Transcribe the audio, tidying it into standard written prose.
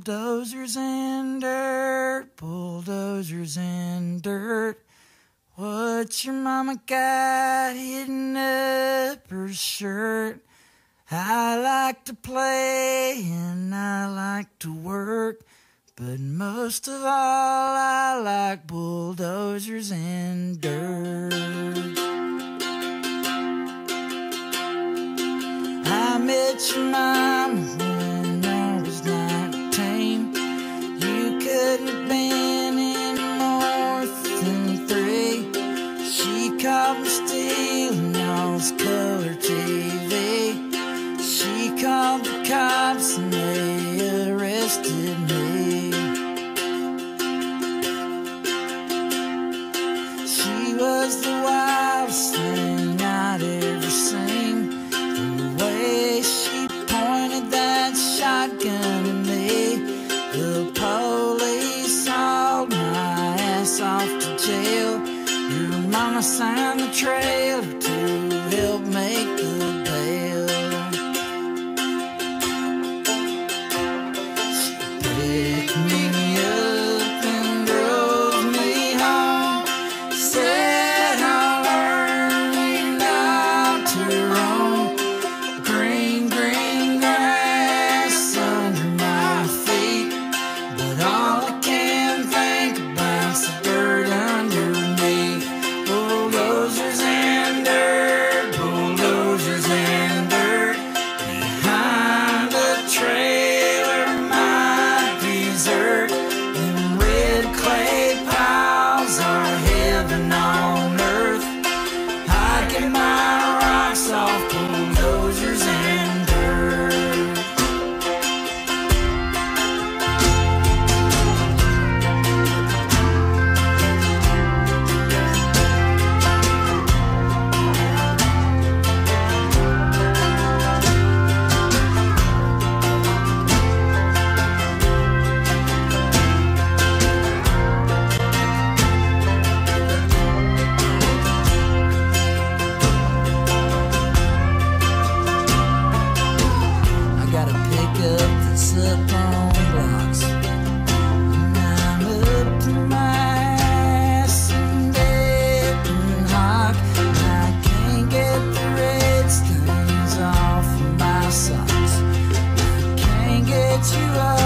Bulldozers and dirt, bulldozers and dirt. What your mama got hidden up her shirt? I like to play and I like to work, but most of all I like bulldozers and dirt. I met your mama when I was 19. You couldn't have been any more than 3. She caught me stealing y'all's color TV. She called the cops and they arrested me. She was the wildest thing I'd ever seen. The way she pointed that shotgun at me, the police hauled my ass off to jail. Your mama signed the trailer to help make the bail. Picked me up and drove me home. Said I'll learn you not to roam. Green, green grass under my feet, but all I can think about's the dirt underneath. Bulldozers and dirt, bulldozers and dirt. Behind the trailer, my desert. Them red clay piles are heaven on earth. I get my rocks off bulldozers and dirt. Up on blocks, and I'm up to my ass in dead and hot. I can't get the red stains off of my socks. I can't get you up